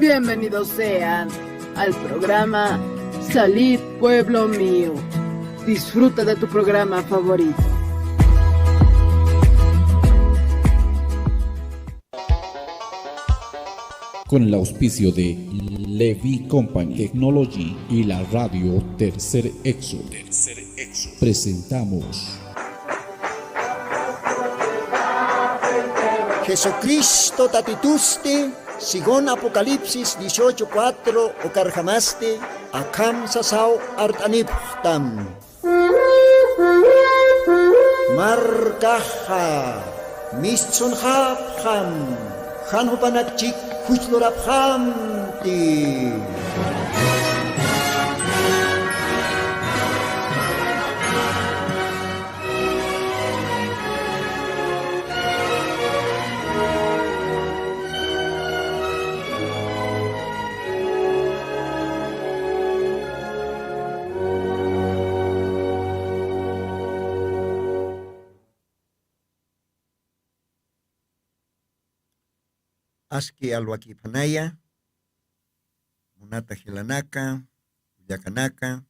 Bienvenidos sean al programa Salid Pueblo Mío. Disfruta de tu programa favorito. Con el auspicio de Levi Company Technology y la radio Tercer Exo, presentamos Jesucristo tatituste, sigon Apocalipsis 18:4 o carjamaste, akam sasao artaniptam. Markaha, mistsun hapham, hanhupanakchik huchloraphamti. Aski alwakipanaya, munata hilanaka, yakanaka,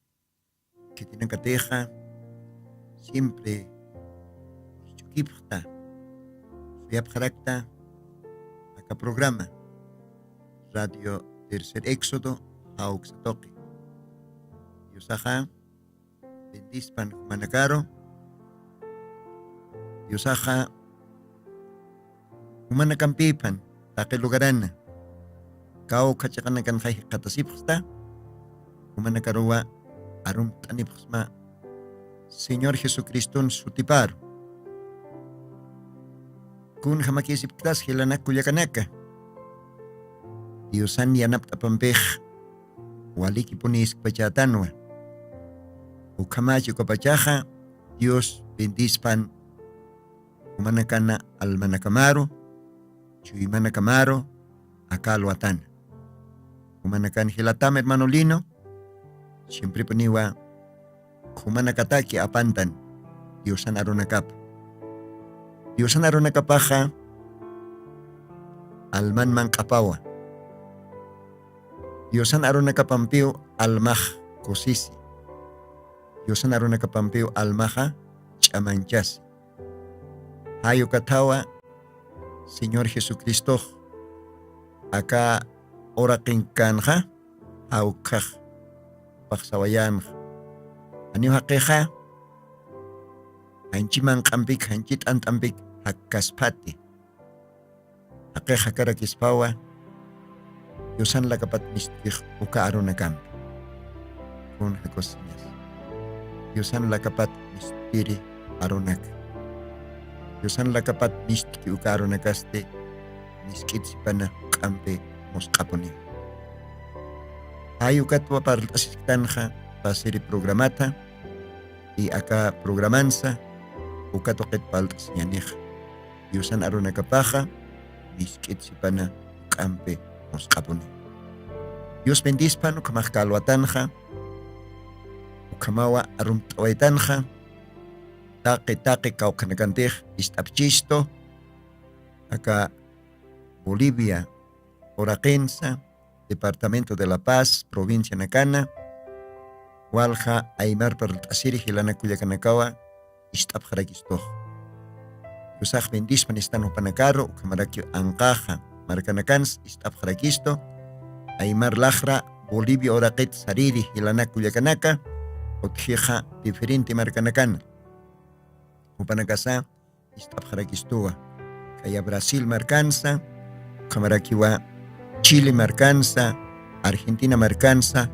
kitinakateja, siempre chukipta, suyapjarakta, acá programa, Radio Tercer Éxodo, Auxatoque. Yusaja, bendispan managaro, Yusaja, humanakampipan, Take lugaran kau kacakan kan kay katasipsta kumana karuwa arum tanipsma Señor Jesucristo sutipar kun hamakisip ktas hilanak kuyakanaka Diosan yanap tapampeh waliki punis pachatanwa ukamachi kapachaja Dios bendispan kumana kana almanakamaro Chuyimana Camaro, acá Luatán. Humanakan Hilatam, hermano Lino, siempre poniwa, Humanakataki apantan, Diosan Aronakap. Diosan Aronakapaja, Alman man kapawa. Diosan Aronakapampiu, Almaj Kosisi. Diosan Aronakapampiu, Almaja, Chamanchas. Hayo Katawa, Señor Jesucristo, acá ora kinkanja, aukaj, paksawayan, anyo hakeja, hanchiman kampik, hanchit antampik, hakaspati, hakeja karakispawa, yosan lakapat mistik, uka aronakam, kun hakosinyas, yosan lakapat mistiri aronak. Yosan lakapat mistiki ukaro nakaste miskit sipana kampe moskaponi. Ayukatwa partasitanja pasiri programata y acá programanza ukatoket paltas yanej. Yosan aronakapaja miskit sipana kampe moskaponi. Dios bendispan ukamahkalwatanja ukamawa arumtawaitanja Take kau kanakanteh istapchisto acá Bolivia, Oraquensa, Departamento de La Paz, Provincia Nacana, Walja, Aymar Pertasiri, Hilana Cuyacanacao, Istapjaraquisto. Yusaj bendispan están upanacaro, Camarakio Ancaja, Marcanacans, Istapjaraquisto, Aymar Lajra, Bolivia, Oraquet, Sariri, Hilana Cuyacanaca, Otjeja, diferente Marcanacana. Upanakasa, Istapjaraquistua, Kaya Brasil marcanza, Camaraquiwa, Chile marcanza, Argentina marcanza,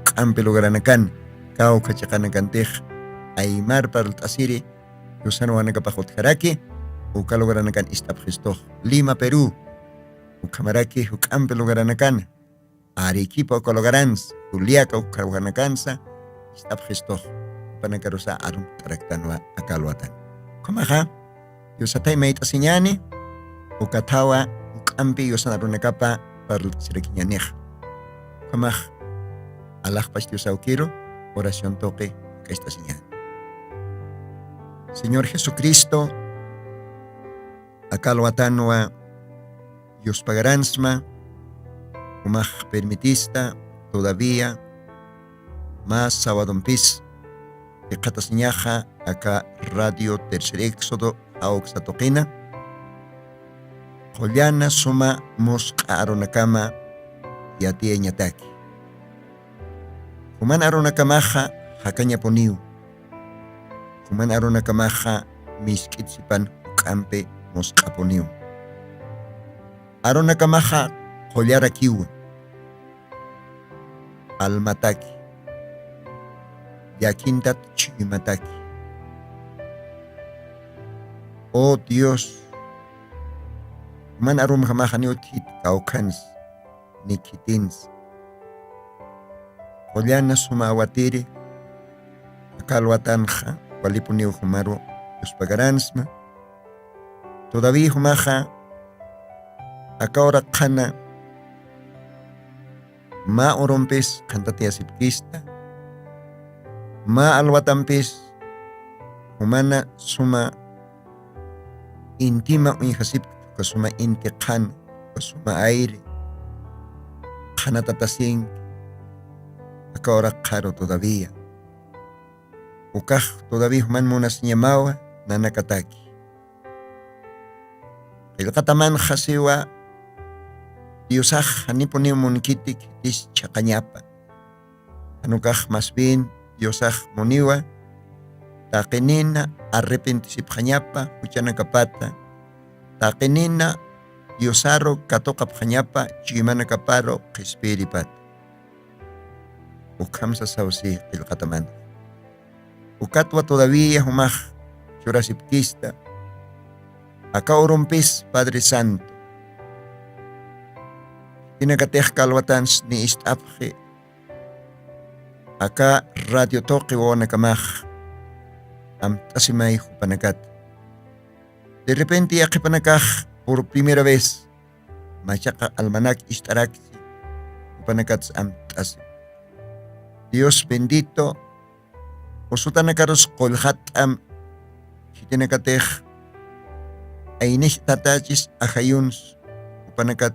Campelo Granacan, Cao Cachacanacantej, Aymar Partasiri, Yusano Anacapajot Jaraki, Ucalo Granacan Istapjisto, Lima, Perú, Ucamaraki, Ucampelo Granacan, Arequipa, Cologarans, Uliaca, Ucaganacanza, Istapjisto, Upanacarosa Arum Taractanua, Acaluatan. Kumaha, Yusatay Maita Sinyani, Ukatawa, Ukampi, Yusan Arunacapa, Parl Sirikiñanej. Kumah, Allah Pastiusaukiro, oración toque, que esta señal. Señor Jesucristo, Acaluatanua, Dios Pagaransma, Umaj permitista todavía más sábado pis de Catasiñaja acá Radio Tercer Éxodo Auxatoquina Jollana suma mosca aronakama yatia ñataki Human aronakamaja hakaña poniu Human aronakamaja miskitsipan kampe mosca poniu Aronakamaja jollara kiwa almataki yakintat chimataki. Oh Dios, man arum hamahaniot hit kaukans nikitins. Oliana sumawatiri akalwatanja walipuniu humaro los pagaransma. Todavía humaja akahora kana ma orompes kantatia sipkista. Ma alwatampis humana suma intima unhasip kasuma intiqan kasuma aire kanatatasin akahora caro todavía ukaj todavía human monas ñamawa nanakataki ilqataman hasiwa diosaj haniponi munkitik is chaqañapa anukaj más bien Diosaj moniwa taqinina arrepentisipjañapa huchana kapata taqinina Diosaro katoqa pjañapa chimana kaparo qespiripat ukamsa sausi qillqataman ukatwa todavía humaj churasipkista acá urumpis Padre Santo tinakatej kalwatans ni istapje acá Radio Toqui Wanakamaj am tasimay panakat. De repente panakaj por primera vez machaka almanac istarak panakat am tasim. Dios bendito usutanakaros kolhat am hitinakatej ainih tatachis ajayuns panakat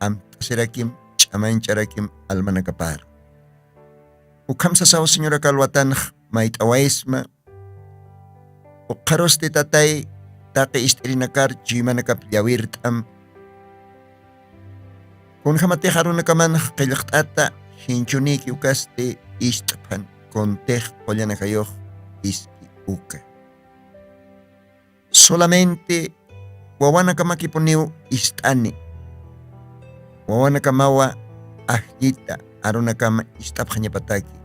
am tasirakim chamain charakim almanakapar. Ukamsa sao señora kalwatan mait awaisma ukaros de tatay take istrinakar jimanakap yawirtam kun hamate harunakaman qillqtata hinchuniki ukaste istpan kontej pollanakayoh iski uka solamente wawanakamaki istani wawanakamawa ahjita arunakama istapjañapataki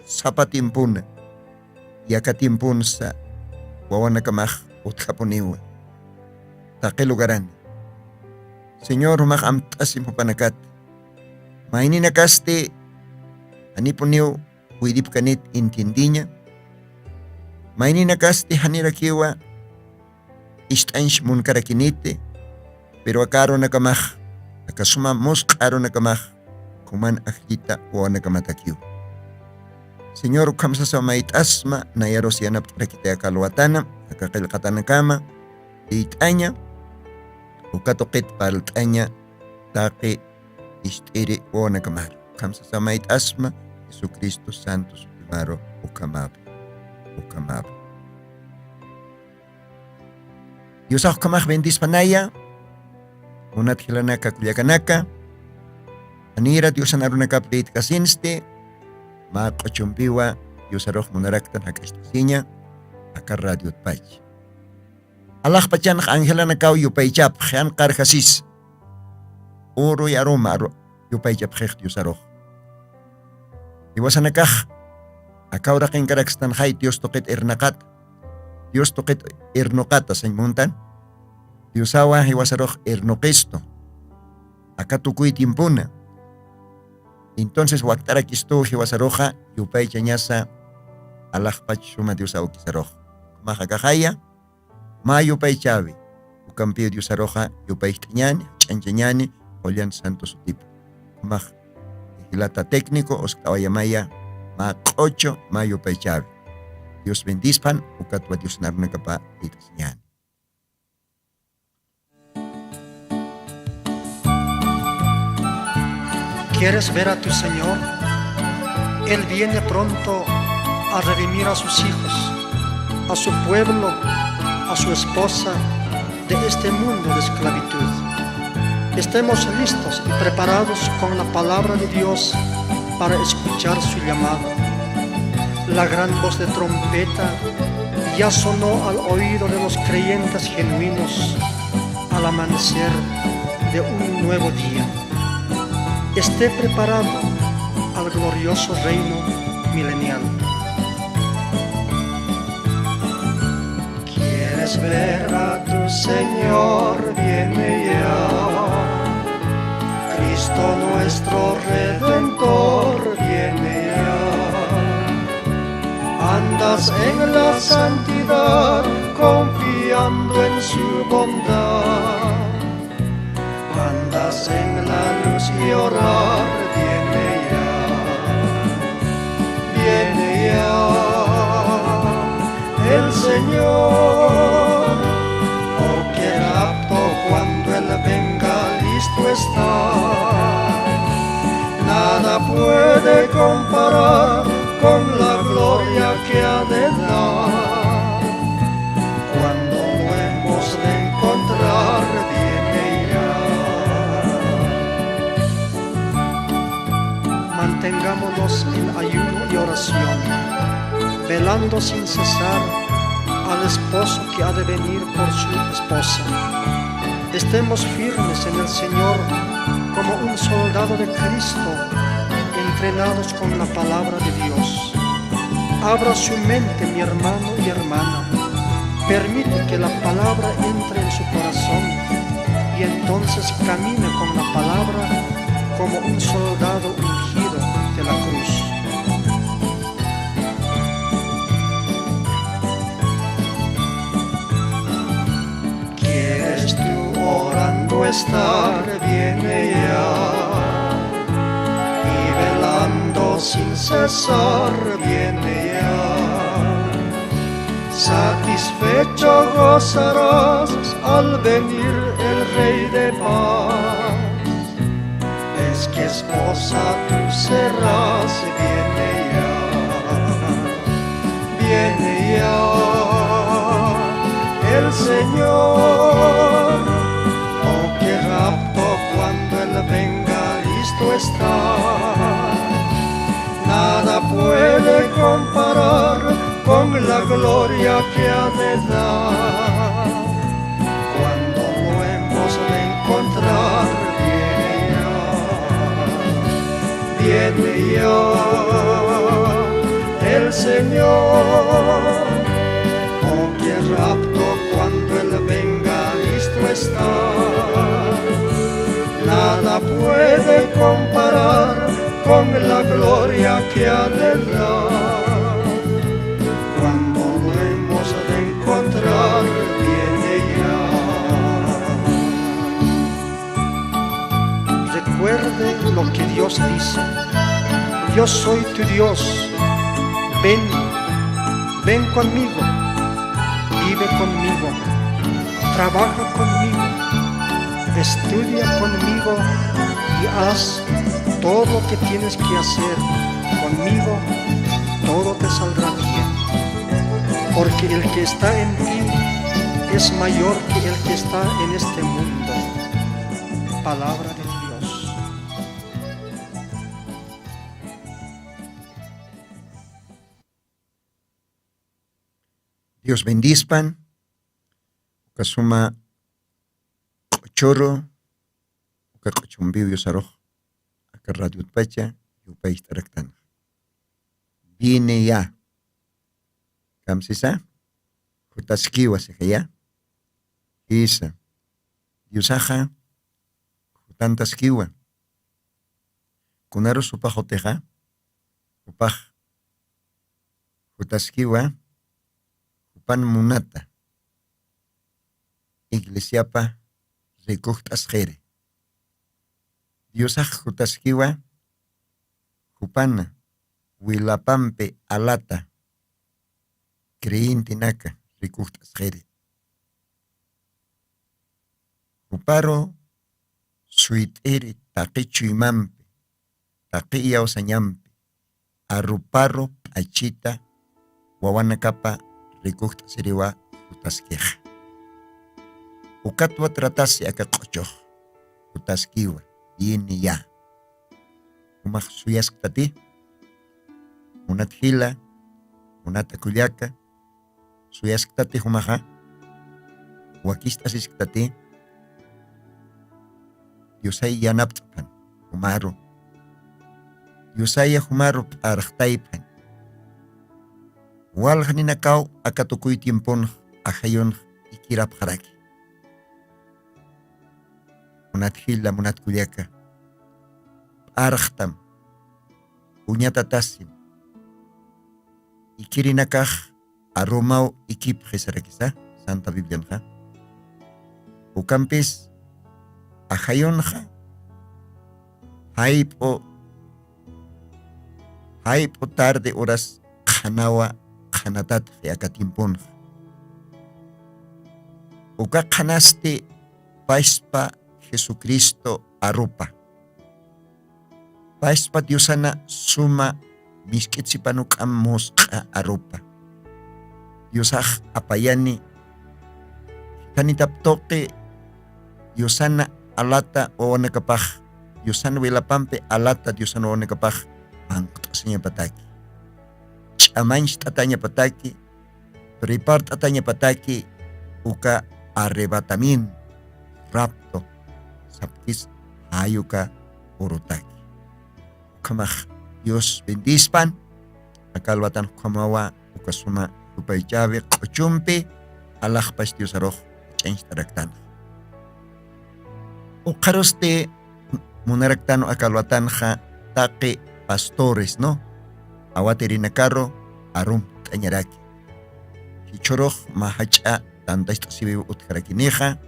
sapatimpuna yakatimpunsa wawanakamaj utkapuniwa taqilugarani Señor humaj amtasim hupanakat maininakaste anipuniw huidipkanit intindiña maininakaste hanirakiwa istansh munkarakinite pero akaronakamaj akasuma musqaronakamaj kuman ajita wawanakamatakiw Señor kamsa sa mait asma na yaros yanap rakita kalwatana akakilqatana kama itanya ukatokit paltanya taqi istiri wana kamar kamsa sa mait asma Jesucristo Santos primaro ukamab Diosaj kamaj bendis panaya unat hilanaka kulyakanaka anira Diosan arunaka plit kasinste ma qachumpiwa Diosaroj munaraktan hakastasiña aka Radio Pach Allah pachan Angela nakaw yupaychap khan qarhasis oro yaroma yupaychap khekh Diosaroj iwasanakaj akawra qinkarakstan hay Dios toqit irnaqat Dios toqit irnoqata sañmuntan Diosawa iwasaroj irnoqisto aka tukuy timpuna Entonces waktara kisto hiwasaroja yupay chañasa alajpach suma Diosaw kisaroja. Majakajaya ma yupay chavi. Ukampio Diosaroja yupay tiñani, chanchañani, Julián Santos Utipo. Maj hilata técnico oskawayamaya ma 8 ma yupay chavi. Dios bendispan ukatwa Dios narunakapa itasiñani. ¿Quieres ver a tu Señor? Él viene pronto a redimir a sus hijos, a su pueblo, a su esposa de este mundo de esclavitud. Estemos listos y preparados con la palabra de Dios para escuchar su llamado. La gran voz de trompeta ya sonó al oído de los creyentes genuinos al amanecer de un nuevo día. Esté preparado al glorioso reino milenial. ¿Quieres ver a tu Señor? Viene ya. Cristo nuestro Redentor viene ya. Andas en la santidad, confiando en su bondad. Andas en la luz y orar, viene ya. Viene ya el Señor. Oh, qué rapto cuando Él venga, listo está. Nada puede comparar con la gloria que ha de dar. Cuando lo hemos de encontrar, viene ya. Mantengámonos en ayuno y oración, velando sin cesar al esposo que ha de venir por su esposa. Estemos firmes en el Señor como un soldado de Cristo, entrenados con la palabra de Dios. Abra su mente, mi hermano y hermana. Permite que la palabra entre en su corazón y entonces camine con la palabra como un soldado ungido de la cruz. ¿Quieres tú orando estar? Viene ya. Sin cesar viene ya. Satisfecho gozarás al venir el Rey de paz. Es que esposa tú serás, viene ya. Viene ya el Señor. Oh, qué rapto cuando Él venga, listo está. Nada puede comparar con la gloria que ha de dar. Cuando lo hemos de encontrar, viene ya el Señor. Oh, qué rapto cuando Él venga, listo está. Nada puede comparar con la gloria que ha de dar. Cuando lo hemos de encontrar, viene ya. Recuerde lo que Dios dice: yo soy tu Dios, ven, ven conmigo, vive conmigo, trabaja conmigo, estudia conmigo y haz todo lo que tienes que hacer conmigo, todo te saldrá bien. Porque el que está en ti es mayor que el que está en este mundo. Palabra de Dios. Dios bendispan. Kasuma choro. Kakachumbiu yosaroj. Radio Pacha, Yupay Taraktan. Viene ya. Kamsisa, Jutaskiwa Sekaya, Isa, Yusaja, Jutantaskiwa, Kunaro Supajoteja, Upaj, Jutaskiwa, Jupan Munata, Iglesiapa, Rekuchtas Jere. Diosaj Jutaskiwa, Jupana, Huilapampe Alata, Creintinaka, Rikuchtas Jere. Juparo, Suitere, Taquecho Imampe, taqiya usañampi, arruparro p'achita, wawanakapa rikuqta siriwa utaskija. Ukatwa tratasi aka q'uchuq, utaskiwa, yini ya. Umaq suyasqtati, unat hila, unat akullaka, suyasqtati humaqa, wakistasisqtati, Diosay yanapt'pan, humaru. Diosaya humaru p'araqtaypan. Walqninakaw akatukuy tiempon ajayun ikirapqaraki. Munat hila, munat kullaka. P'araqtam, uñatatasim. Ikirinakaq arumaw ikipqisaraqisa, Santa Biblianqa. Ukampis ajayunqa haypo tarde horas qhanawa qhanatatqi akatimpunqa. Uka qhanasti Paispa Jesucristo arupa. Paispa Diosana suma misk'itsipanuk'am musqa arupa. Diosaq apayani kanitaptoqi Diosana alata wawanakapaq, Diosana wilapampi alata Diosana wawanakapaq manqt'usiña pataki. Ch'amanch t'ataña pataki, prepar t'ataña pataki, uka arrebatamiento, rapto, sapkis ayuka urutaki. Ukamaq Dios bendispan, akalwatan kamawa uka suma upaychavi q'uchumpi alaqpash Dios aruq ch'anchtaraktan. Uqaruste munaraktano akalwatanja taqi pastores, no? Awatirinakaro arum t'añaraki. Hichoroq mahacha tantashta sibi utkarakiniqa,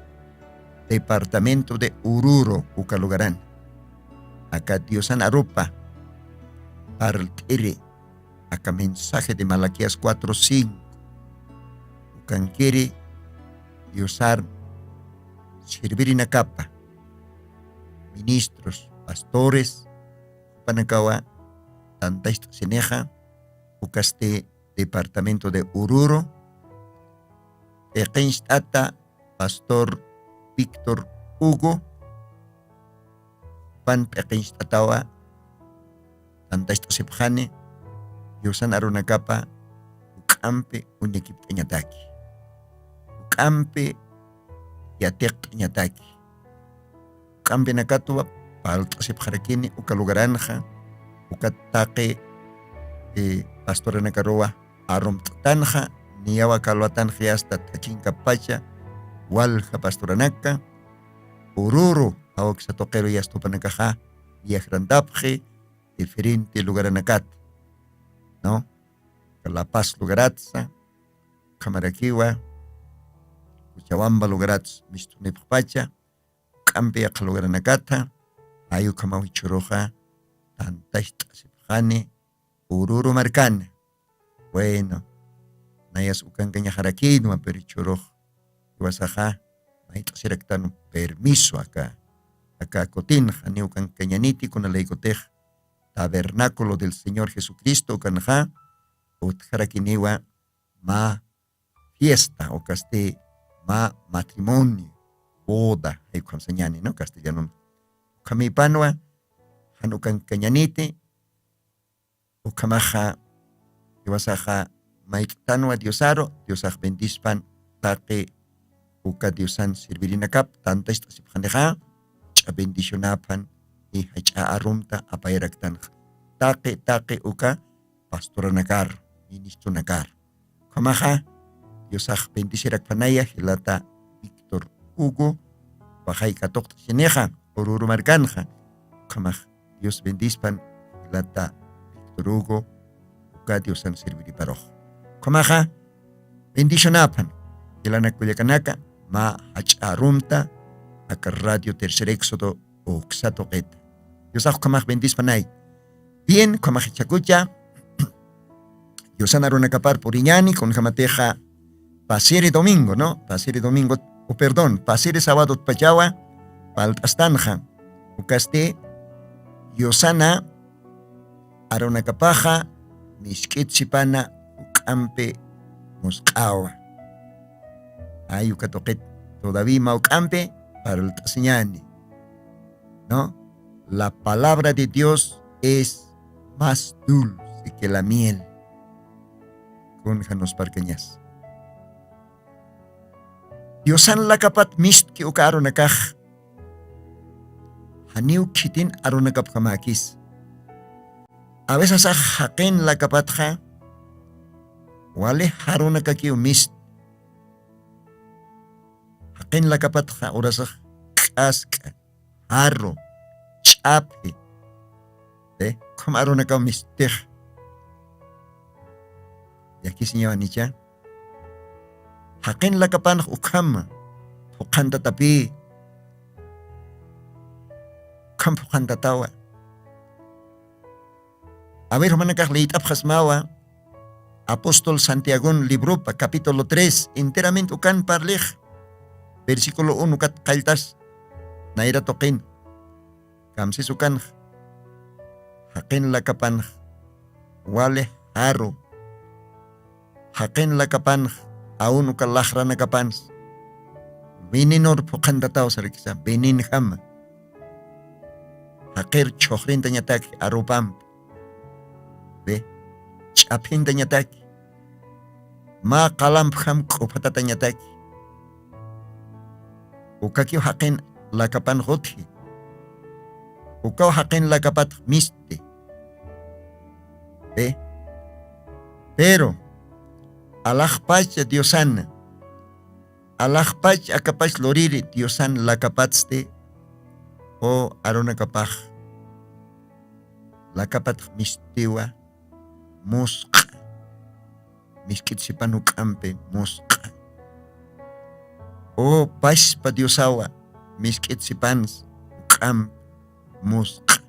departamento de Oruro ukalugaran. Acá Diosan arupa partire acá mensaje de Malaquías 4:5. Ukankiri Diosar servirinakapa ministros, pastores, panakawa tantashta sineja ukaste departamento de Oruro. Eqinstata pastor Víctor Hugo pan peqinstatawa tantashta sipjane Diosan arunakapa ukampe uñakiptañataki, ukampe yateqtañataki, ukampe nakatwa palta sipjarakini ukalugaranja ukataqi pastoranakarowa arumtanja niyawa kalwatanja hasta tachinkapacha walja pastoranaka Oruro awak sa toqero yastupanakaja viagrandapje diferente lugaranakat, no? La Paz lugaratsa, Camaraquiwa, Cochabamba lugarats mistunippacha, Campia lugaranakata, ayu kamawichuroja, tantashta sipjane, Oruro marcana. Bueno, nayas ukankaña jaraquino, pero churoj, iwasaja, maito sirectano permiso acá cotinja, ni ukankañaniti con la leicotej, tabernáculo del Señor Jesucristo, canja, utjarakiniwa ma fiesta o caste ma matrimonio, boda, hay conseñani, ¿no? Castellano. Kamipanwa, hanukan kañanite, o kamaja, iwasaja, maiktanwa diosaro, diosaj bendispan, take, uka diosan servirinakap, tanta esta sipjaneja, cha bendicionapan, y hacha arumta apayraktan. Take, uka, pastoranakar, ministro nakar. Kamaja, Diosaj bendicirak panaya, hilata Víctor Hugo, bajay katokta sineja, Oruro marcanja. Kamaj, Dios bendispan, hilata Víctor Hugo, uka Diosan serviri paroj. Kamaja, bendicionapan, hilana kuyakanaka, ma hacharumta, aka radio tercer éxodo, o xatoqueta. Diosaj kamaj bendispanay. Bien, kamaj chakucha, Diosan arunakapar puriñani con jamateja pasiri domingo, ¿no? Pasiri domingo, pasiri sábado pachawa, paltastanja. Ucaste, Diosana Aronakapaja, mishkitsipana, ukampe, musqawa. Ayukatoquet, todavía maucampe para el tasiñani. ¿No? La palabra de Dios es más dulce que la miel. Con janos parqueñas. Diosan la kapat mistki uka aronakaj. Haniu kitin aronakap kamakis. A veces a haken la kapatja. Wale haronakakiu mist. Haken la kapatja orasaj kaska. Arro. Chape. Como aronakau mistej. Y aquí señor Anicha. Haken la kapan ukam. Pukanta tapi. Kam pukanta tawa. A ver, manakak leitap hasmawa. Apóstol Santiago, libro capítulo 3, enteramente ukan parlej. Versículo 1 kat kaltas. Naira tokin. Kamsis ukan. Haken la kapan. Wale haro. Haken la kapan. Aun ukalahra na kapan. Beninor pukanta tao sa rikisa. Benin ham. Haker chokhrin tanyatak arupam. Be. Chapin tanyatak. Ma kalam ham kupata tanyatak. Ukakyo haken la kapan hothi. Ukaw haken la kapat miste. Pero alakpach Diosan. Alakpach akapach loriri Diosan la kapatste. O arona kapach. La kapat mistiwa. Musqa. Miskit si panukampe musqa. O pas pa Diosawa. Miskit si pans. Ukam. Musqa.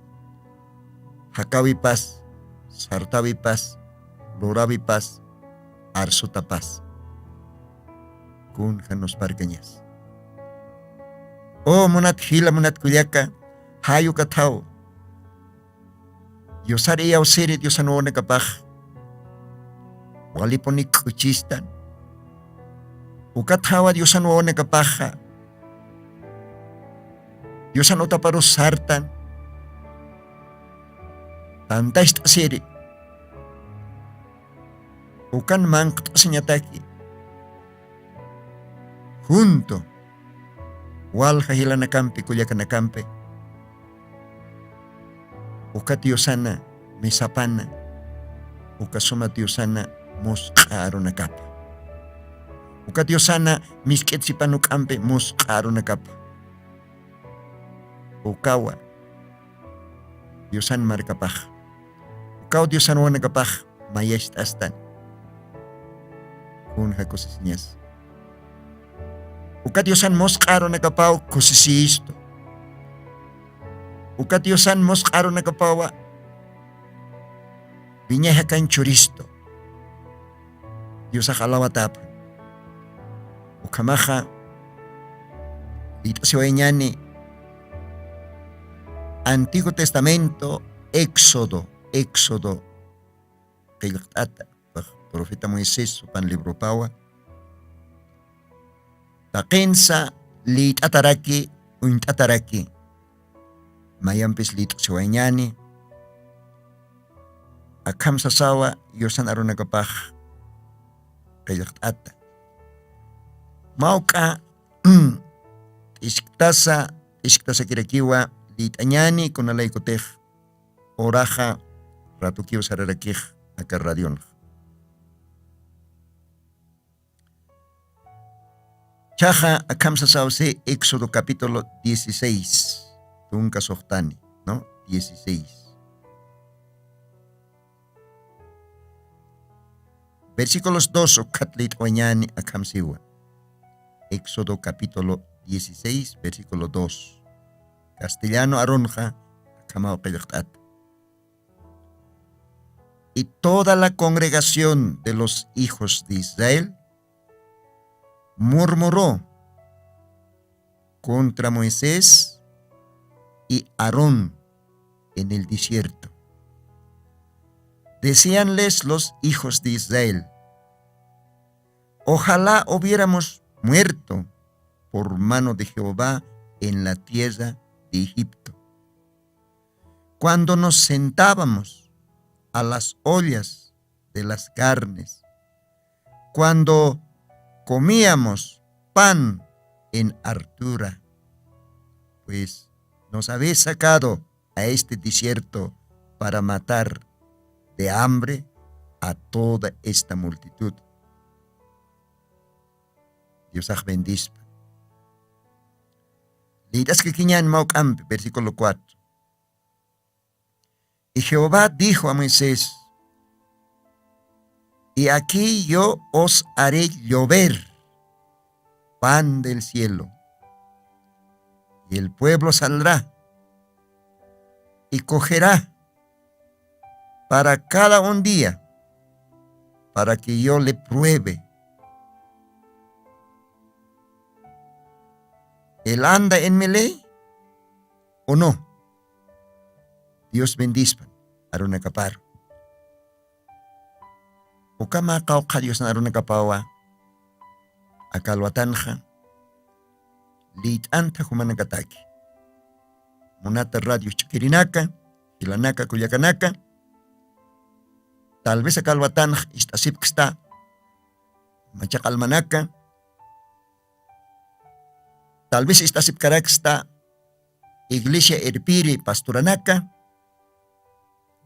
Hakawi pas. Sartawi pas. Lurawi pas. Arsuta pas. Kun hanos parkeñas. O munat hila munat kulyaka. Hayu katao. Yosari yaw siri Diosan na kapach. Waliponi kuchistan. Ukatawa Diosan na kapacha. Diosan taparos sartan. Tantais tasiri. Ukan mangkt senyataki. Junto. Wal hahila na kampi kulyaka na kampi. Ukat Diosana misapana. Ukasuma Diosana musqaro na kapa. Ukat Diosana miskit si panukampi musqaro na kapa. Ukawa. Diosan markapach. Ukaw Diosan na kapach mayest astan. Kun hakusisinyas. Ukat Diosan musqaro na kapaw kusisiisto. Ukat Diosan musqaro na kapawa. Binyahakan churisto. Diosa kalawatap. Ukamaha. Dito siwainyani. Antiguo Testamento, Éxodo. Kailakata. Profeta Moisés, pan libro pawa. Takensa lit ataraki, uint ataraki. Mayampis lit siwainyani. Akam sasawa, yosan aruna kapach. Kailakata. Mauka, iskitasa kirakiwa, lit anyani kunalay kotej. Oraja, ratukiw sararakij, akarradion. Chaja akam sasawse Éxodo capítulo 16. Tunka sohtani, ¿no? 16. Versículos 2 o katlit oñani akam siwa. Éxodo capítulo 16, versículo 2. Castellano aronja akamao kayaktat. Y toda la congregación de los hijos de Israel murmuró contra Moisés y Aarón en el desierto. Decíanles los hijos de Israel: ojalá hubiéramos muerto por mano de Jehová en la tierra de Egipto, cuando nos sentábamos a las ollas de las carnes, cuando comíamos pan en hartura, pues nos habéis sacado a este desierto para matar de hambre a toda esta multitud. Dios bendice. Lidas que quiñan maucampe, versículo 4. Y Jehová dijo a Moisés: y aquí yo os haré llover pan del cielo, y el pueblo saldrá y cogerá para cada un día, para que yo le pruebe. ¿Él anda en mi ley o no? Dios bendice. Aruna kaparo. O kama kauka Dios na aruna kapawa. Akalwatanja. Lit anta humanakataki. Munata radio chikirinaka. Hilanaka kuyakanaka. Tal vez akalwatanja istasipksta. Machakalmanaka. Tal vez istasip karaksta iglesia erpiri pastoranaka,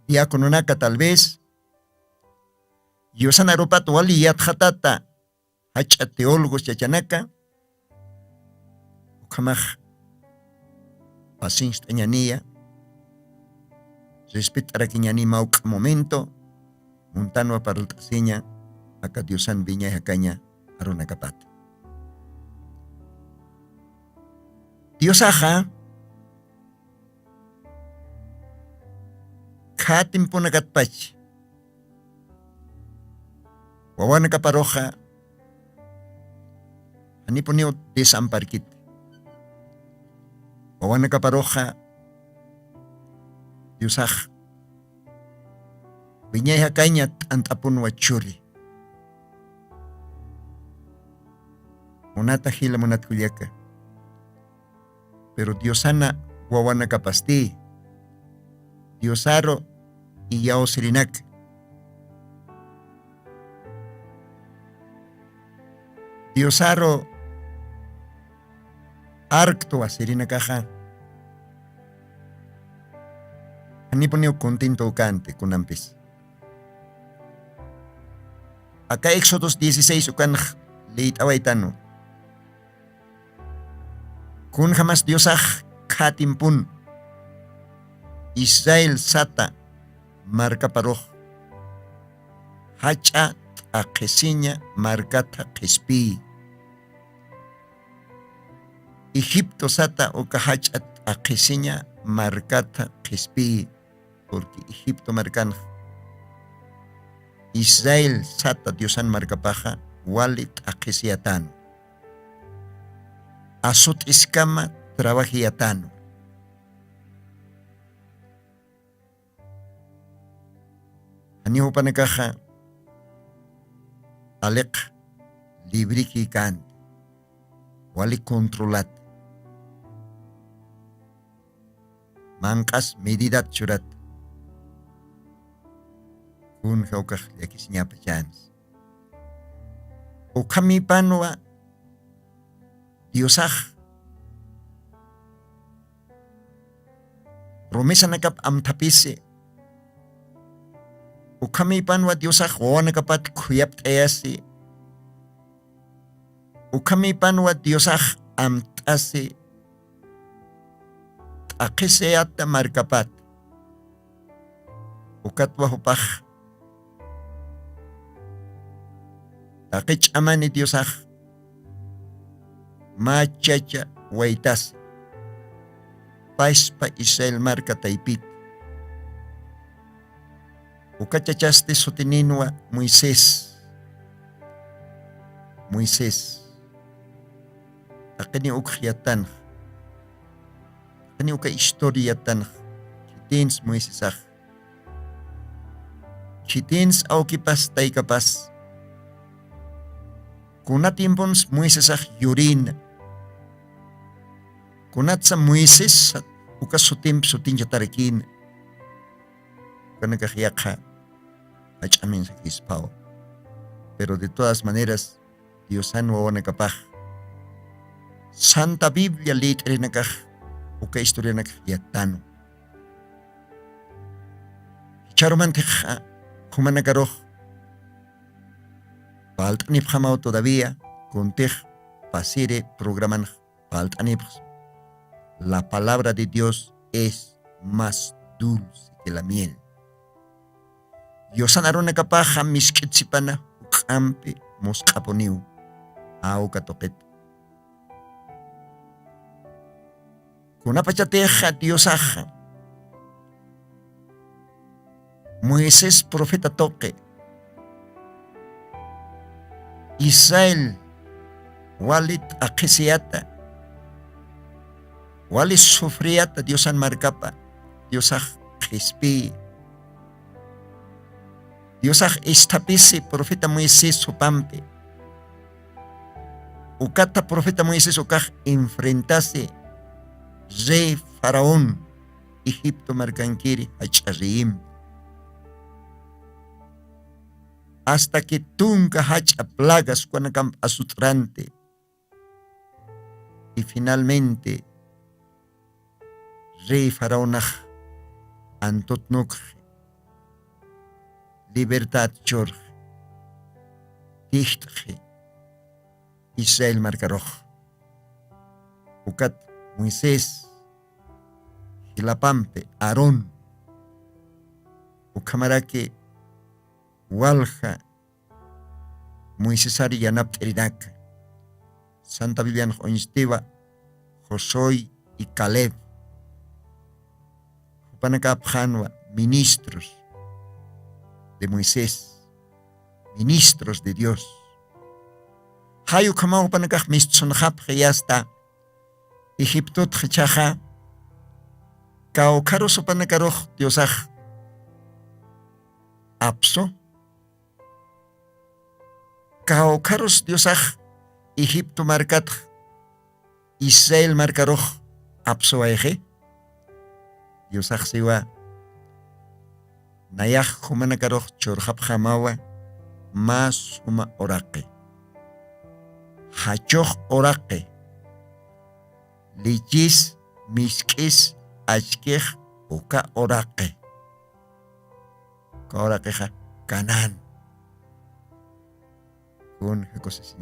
diacononaka tal vez, yosan aropat waliyat hatata, hacha teólogos yachanaka, ukamaj pasins tañanía, respetar a quiñani mauk momento, montano a parultaseña, acá diosan viña y acaña aronacapata. Dios aja katim po nagatpach wawana kaparoja ani po niyo desamparkit wawana kaparoja Dios aja viñay hakanyat antapon wachuri monata hila monat kulyaka. Pero Diosana wawana kapasti, Diosaro y yao sirinak. Diosaro arcto a sirinakaja. Ani poneo contento cante con ampis. Acá Éxodos 16 ukan leit awaitano. Kun jamás Diosaj katimpun Israel sata marca paroj hacha akesiña marcata kespi Egipto sata oka hacha akesiña marcata kespi porque Egipto marcan Israel sata Diosan marca paja walit akesiatan asut iskama trabajiatano. Aniho panakaja alek libriki kan wali controlat mangkas medidat surat kun haukah yakisnya pechans o kami panwa Diosaj promesa nakap amtapise o kami panwa Diosaj wawana kapat kuyap tayasi o kami panwa Diosaj amtase akise atta markapat o katwa hupaj akich amani Diosaj machacha waitas paispa Israel marca taipit ukachachaste sotininwa Moisés akini ukhiatan akini uka historiatan kitins Moisés chitins aukipas taikapas. Kuna tiempons Moises yurina. Kunatsa Moises uka sutin jatarikin. Kana kahiaka achamin sa kispao. Pero de todas maneras, Dios no capaz. Santa Biblia litre nakah uka historia nakah yatano. Charomantik humanagaroh. Paltanip jamao todavía contej pasire programan paltanip. La palabra de Dios es más dulce que la miel. Yosanarona kapaja miskitsipana ukampi moskaponiu auka toket. Kunapachateja Diosaja. Moisés profeta toque. Israel walit akisiata. Walit sufriata Diosan markapa. Diosaj chispi. Diosaj estapisi profeta Moisés supampe. Ukata profeta Moisés ukaj enfrentase rey faraón Egipto marcankiri hacharim. Hasta que tunca hacha plagas cuanacam asutrante. Y finalmente rey faraón antotnuk libertad chorge dichtge Israel marcaroj. Ukat Moisés Hilapampe Aarón Ukamarake Walja Moisés ari yanap erinaka Santa Biblia Oinsteva Josué y Caleb Upanaka Pjanwa ministros de Moisés, ministros de Dios. Hayu kamau panakah mistzonhap hasta Egipto tchaja kao karos panakaroh Diosaj apso kao karos Diosaj Egipto markat Israel markaroh apso aeje Diosaj siwa Nayah humanakaroh chorhap hamawa mas huma orake. Hachoh orake. Lichis miskis achkeh uka orake. Ka orake ha kanan. Con cosas.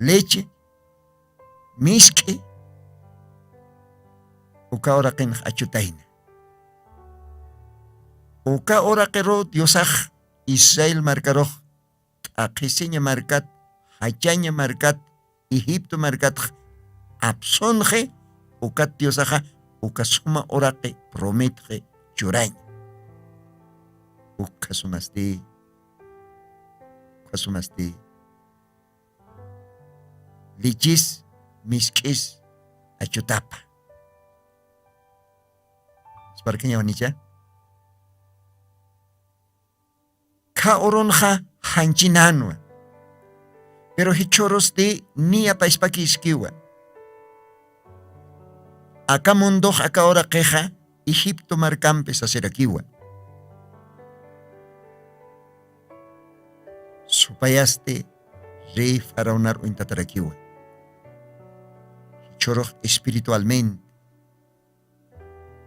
Leche miski uka orake achutaina. Uka orakero Diosaj Israel markaroh akisinya markat hachanya markat Egipto markat absonje ukat Diosaja uka suma orake prometje churañ uka sumasti lichis miskis achutapa sparkenya wanicha Ka oronja hanchinanwa. Pero hichoros de ni apaispakisquiwa. Acá mundo acá ora queja Egipto marcampes a serakiwa. Supayaste rey faraonar uintatarakiwa. Hichoros espiritualmente.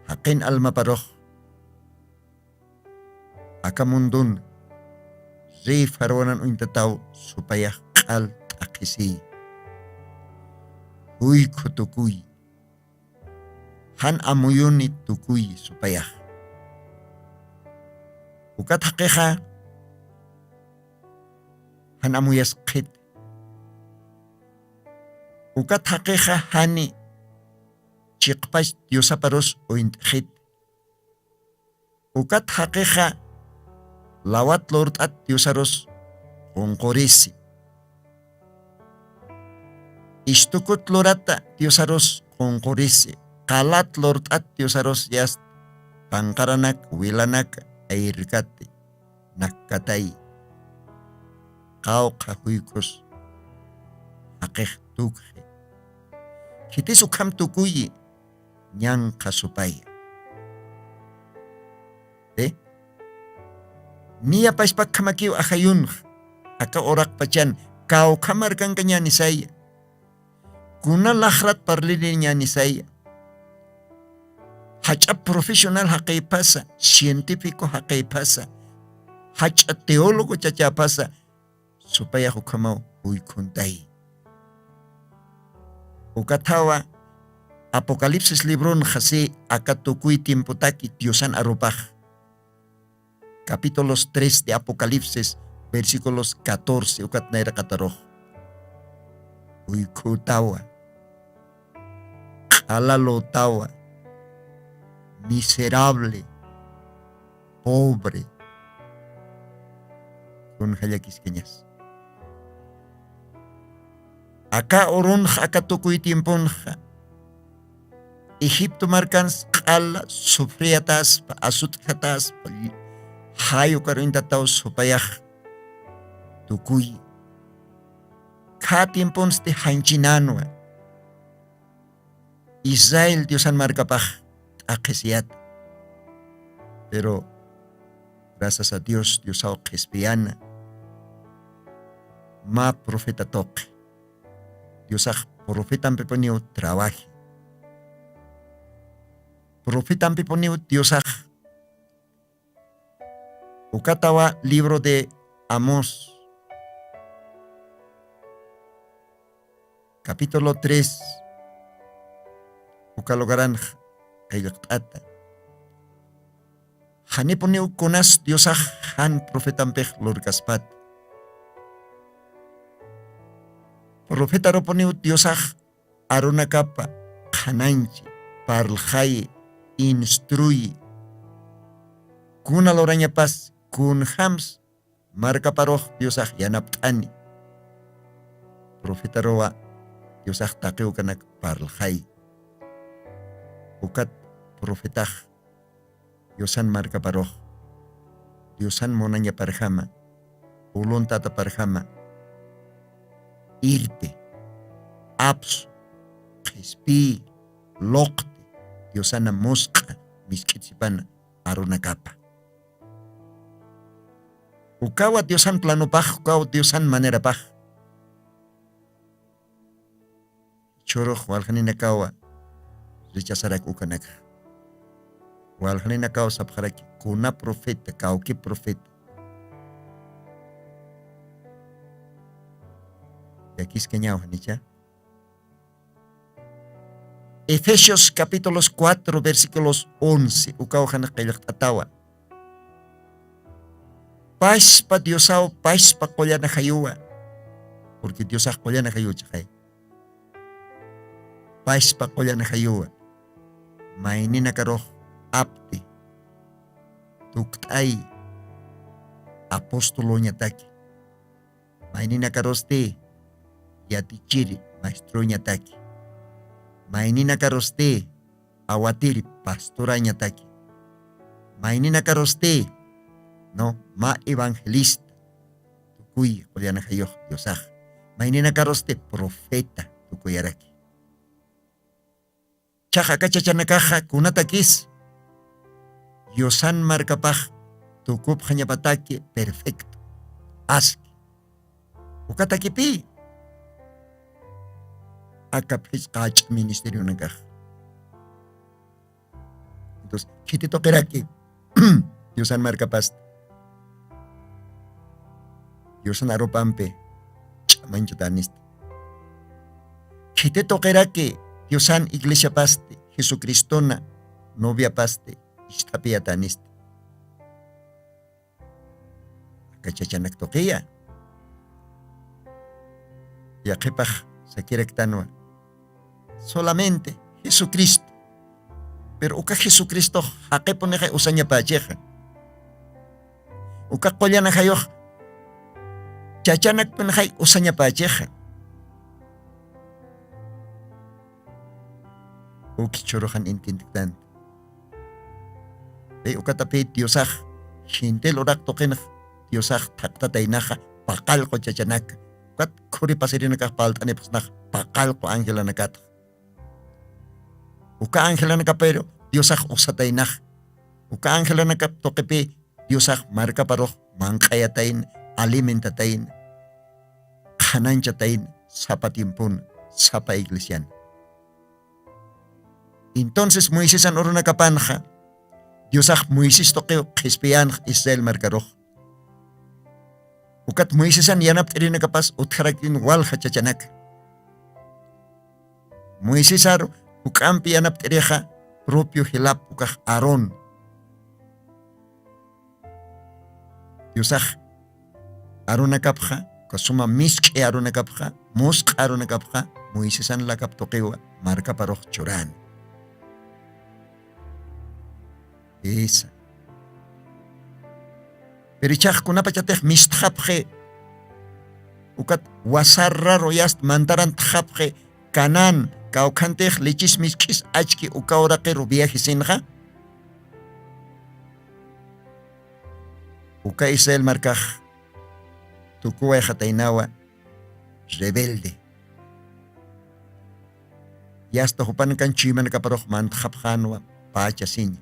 Haken alma paroch. Acá mundun rey faraonan uintatao supaya kal akisi. Huy kutukui. Han amuyuni tukui supaya. Ukat hakeha. Han amuyas kit. Ukat hakeha hani. Chikpas diosaparos uinthit. Ukat hakeha. Lawat Lord at Diosaros Onkorisi. Istukut Lorata Diosaros Onkorisi. Kalat Lord at Diosaros Yast panqaranak wilanak ayrkati nakkatay qawqa huykus haqiq tukje kitisu kham tukuyi ñanqa supaya niya pashpa khamakiw ahayunq aka orak pachan kaw khamarkan kanya nisaya kuna lahrat parlili nya nisaya hacha profesional haqay pasa científico haqay pasa hacha teólogo chacha pasa supaya hukamaw uykuntay ukatawa Apocalipsis libron hasi akatukuy tiempotaki Diosan arupaj capítulos 3 de Apocalipsis versículos 14 ukat naira kataroj uykutawa alalotawa miserable pobre con hayakiskeñas acá oronja acá tukuy tiemponja Egipto marcans qala sufriatas asutkatas hayo karintatos supayaj tukuy ka tiempons de hanchinanwa Israel Diosan marcapaj aqesiat pero gracias a Dios Diosao qespiana ma profeta toque Diosaj profetan peponiu trabaje profetan peponiu Diosaj ukatawa libro de Amós capítulo 3 ukalogaran kaylaqt'ata haniponiu kunas Diosaj han profetan pej lurkaspat profeta roponiu Diosaj arunakapa khananchi parljay instruye kuna loraña pas kun hams marca paroj Diosaj yanaptani profeta roa Diosaj taqiu kanak parljay ukat profetaj Diosan marca paroj Diosan monaña parjama ulun tata parjama irte apsu qispi loqte Diosana musqa miskitsipana arunakapa ukawa Diosan plano paj ukawa Diosan manera paj choroj walhanina kawa rechazarak ukanak walhanina kawa sapjaraki kuna profeta kauki profeta yakiskeñaw hanicha Efesios capítulos 4 versículos 11 ukawjana qillaqt'atawa Pashpa Diosao pashpa qollana hayuwa porque Diosaj qollana hayucha hay pashpa qollana hayuwa maynina karoj apte tukt'ay apóstolo ñataki maynina karoste yatichiri maestro ñataki Mainina karoste awatiri pastora ñataki. Mainina karoste no ma evangelista. Tukuy qollana hayoj Diosaj. Mainina karoste profeta tukuyaraki. Chaja kachachanakaja kunatakis. Diosan marcapaj tukup hañapataki perfecto. Aski. Ukatakipi. Akapis kach ministerio nagaj. Entonces, kitito keraki, Diosan marcapast. Diosan aropampe, chamanchotanist. Kitito keraki, Diosan iglesia paste, Jesucristona, novia paste, istapiatanist. Akachachanak toquia. Yakepaj, sakirektanua. Solamente Jesucristo. Pero uka Jesucristo hakeponeja usanya pacheja. Uka qollana hayoh chachanak penjay usanya pacheja. Uki chorohan intintiktan. Pe ukatapi Diosaj hintel orak toqinaj Diosaj taqtataynaja paqalqo chachanaka. Ukat khuri pasirinakaj palt'anipasnaj paqalqo angelanakataq. Uka angelanaka pero Diosaj usataynaj. Uka angelanaka toqipi Diosaj markaparoj manqayatayn alimentatayn qhananchatayn sapa tiempun sapa iglesian. Entonces Moisés anuruna kapanja Diosaj Moisés toqeo qispiyanj Israel markaroj. Ukat Moisés an yanap tirina kapas utjarakin walja chachanak. Moisés aro ukampi yanap tireja propio hilap ukaj Aarón. Diosaj Aarón akapja kasuma misk Aarón akapja musk Aarón akapja Moisés an lakap toqewa marka paroj choran. Esa. Pero ichaj kunapa chatej mistjapje ukat wasarra royast mantaran tjapje kanan kaukantej lichis miskis achki ukauraqi rubiajisinja uka Israel markaj tukuwa jatainawa rebelde yasta hupan kan chiman kaparoj mantjapjanwa pachasin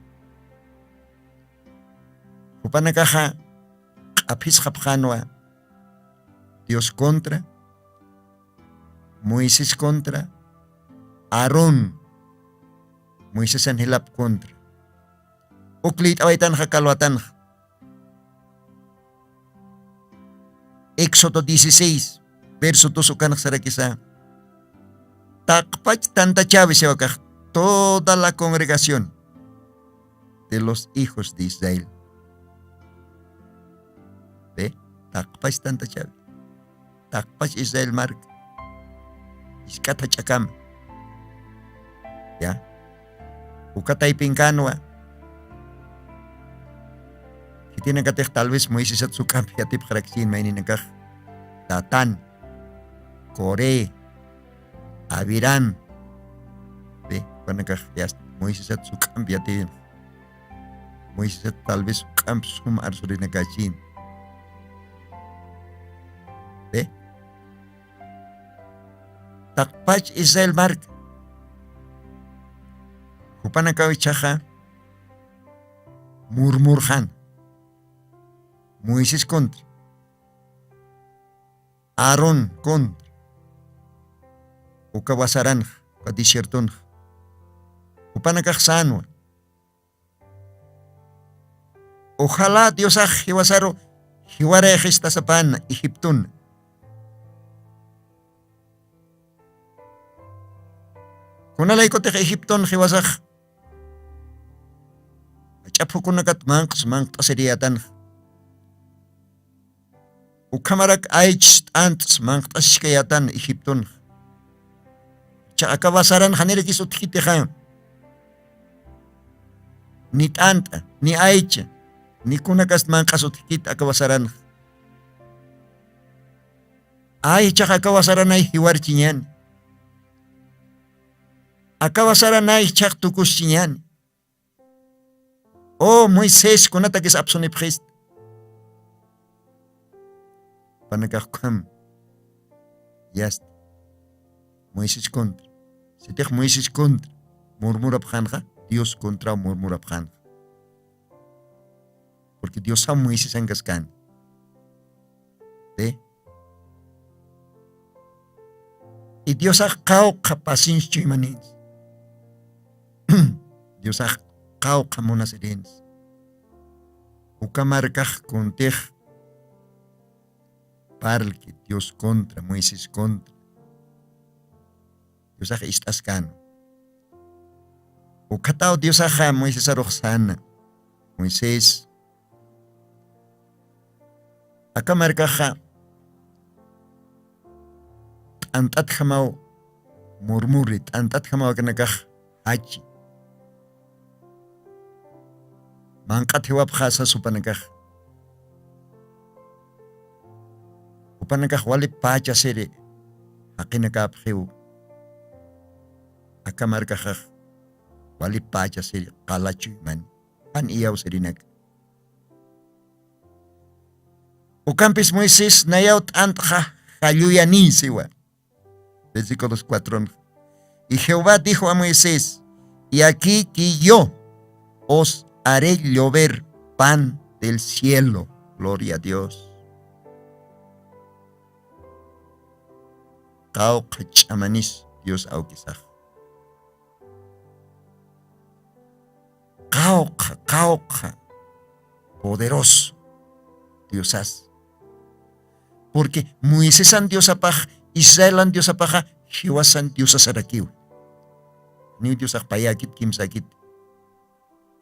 hupan kaja apis japjanwa Dios contra Moisés contra Aarón Moisés an hilap contra uklit awaitan jakalwatan. Éxodo 16 verso 2 ukanak sarakisa takpach tanta Chávez wakaj toda la congregación de los hijos de Israel. ¿Ve? Takpach tanta Chávez takpach Israel mark iskata chakam ya ukatay pinkanwa tiene que tal vez Moisés at su campi atip haraksin mainin nakah Datan Kore Abiram ve panakah ya Moisés at su campi atip Moisés at tal vez su camp sum arsuri nakachin ve takpach Israel mark hupanakaw chaja murmurhan Moisés contra Aarón contra ukawasaran kadisierton upanakaj sanwa. Ojalá Diosaj hiwasaro hiwarejista sapan Egiptun. Kunalay ko teka Egipton hiwasaj achapukunakat manqtasiriyatan ukamarak aich antes manqtashkayatan Egipton. Chakawasaran hanirikis utkitejan. Ni tanta, ni aich, ni kunakas manqas utkit akawasaran. Ay chakawasaran ay hiwarchinyan. Akawasaran ay chak tukushinyan. Oh Moisés kunatakis apsunipjist. Panakakam yast Moisés contra sitej Moisés contra murmurapjanja Dios contra murmurapjanja porque Dios a Moisés angascan ¿ve? Y Dios a kau kapasin chimanins Dios a kau kamonaserins ukamarkaj kontej parque Dios contra Moisés contra Dios aja istaskan ukatao Dios aja Moisés arojsana Moisés akamarkaja antat jamao murmurit antat jamao kanakaj hachi manqat hiwapjasa supanakaj upanakaj wali pacha sere hakinakapjiu akamarkajaj wali pacha sere qalachu man pan iyaw sirinak. Ucampis Moisés nayaut antja jaluyani siwa. Versículos 4. Y Jehová dijo a Moisés, y aquí que yo os haré llover pan del cielo. Gloria a Dios. Kauqa chamanis Dios aukisaj. Kauqa, poderoso Diosas. Porque Moisés an Dios apaj, Israel an Dios apaja, Jehová san Dios asarakiw. Ni Dios akpayakit kimsakit.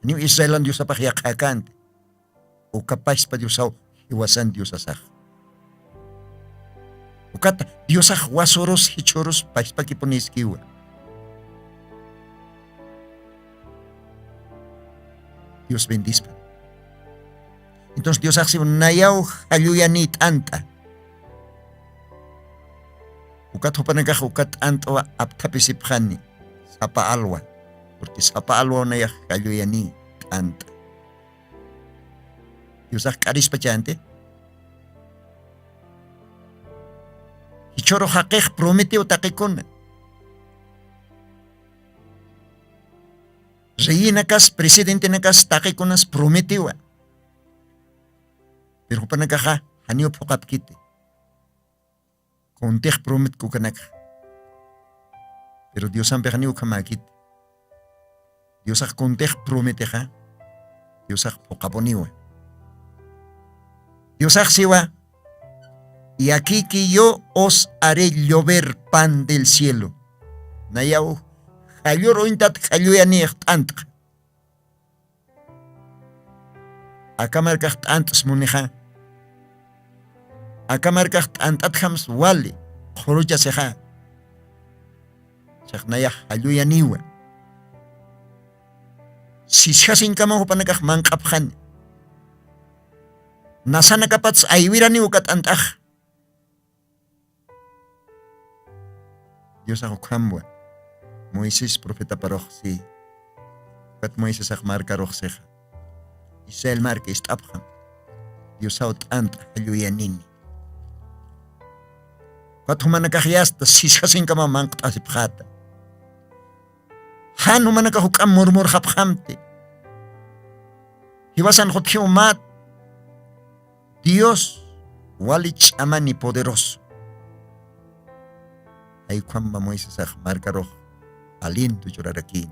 Ni Israel an Dios apaj yakakant. O kapais pa Dios aw, Jehová san Dios asaj. O kata Dios aj wasoros hichoros pais pa kiponiskiwa. Dios bendispa. Entonces Dios hace un nayaw hayuyanit anta. Ukat hupanagah ukat antwa aptapisipkhani sapa alwa. Porque sapa alwa nayah hayuyani anta. Dios hace karis pachante. Hichoro hakeh prometió takikon. Rey nakas, presidente nakas, takikonas prometió. Pero hupanagah hanyo pokapkite. Konteh promet ko kanak. Pero Dios sampai kaniu kamakit. Dios ak konteh prometeja. Dios ak pokaponiwa. Dios ak siwa. Y aquí que yo os haré llover pan del cielo. Nayaw hayor ointat hayuyani tant. Akamarkah tant smuniha. Akamarkah antat hams wali khoroja seha saknaya hayuyaniwa sishasin kama hupanakah mangkaphan nasana kapats aywirani ukat antah Dios ako kambwa Moises profeta paroh si kat Moises ak marka roh seha Israel marka istapkham Dios out ant hayuyanini Kat humanakahiyasta sishasin kama mangkta si pkhata. Han humanakahukam murmur haphamte. Hiwasan khothiumat. Dios walich amani poderoso. Ay kwamba Moises ak markaroh alin tu churarakin.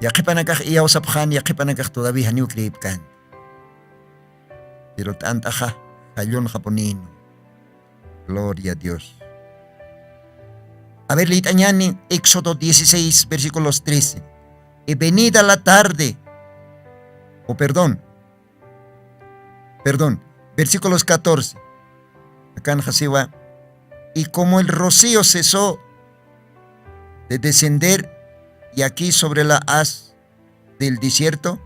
Yakipanakah iyaw sa pkhan, yakipanakah todavía haniw kriipkan. Pero tantaha kayon japonino. Gloria a Dios. A ver, leitañani, Éxodo 16, versículos 13. Y venida la tarde, versículos 14. Acá en Jasiwa. Y como el rocío cesó de descender, y aquí sobre la haz del desierto,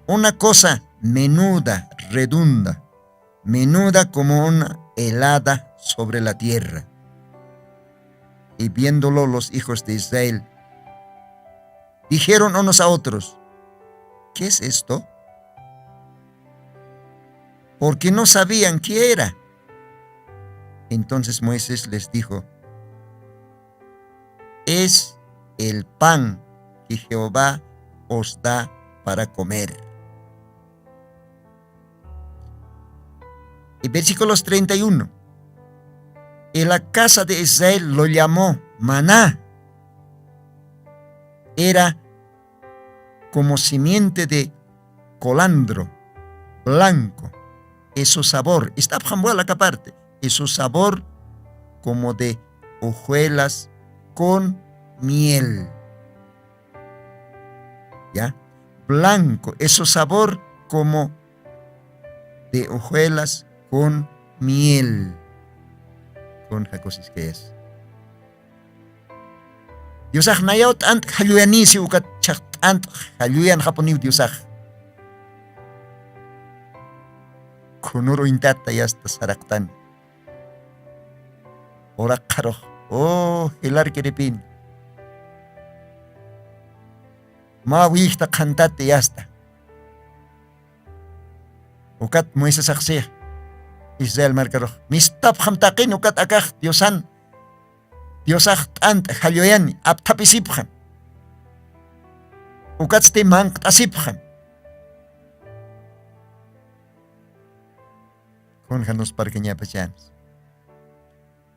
una cosa menuda, redunda, menuda como una helada sobre la tierra. Y viéndolo los hijos de Israel, dijeron unos a otros, ¿qué es esto? Porque no sabían qué era. Entonces Moisés les dijo, es el pan que Jehová os da para comer. Y versículos 31. Y la casa de Israel lo llamó maná. Era como simiente de colandro blanco. Su sabor, está la parte, su sabor como de hojuelas con miel. ¿Ya? Blanco, su sabor como de hojuelas con miel. Con jacosis que es. Diosaj nayaut ant haluyani si ukat chak ant haluyan japoniw diosaj. Kunuro intata yasta saraktan. Ora karo. Oh, hilar kiripin. ma wihta kantate yasta. Ukat Moises aksih Israel markaroh. Mistap hamtakin ukat akah Diosan. Diosah tant halyoyan aptapisiphan. Ukat sti mank tasiphan. Kun hanus parkenya pachanas.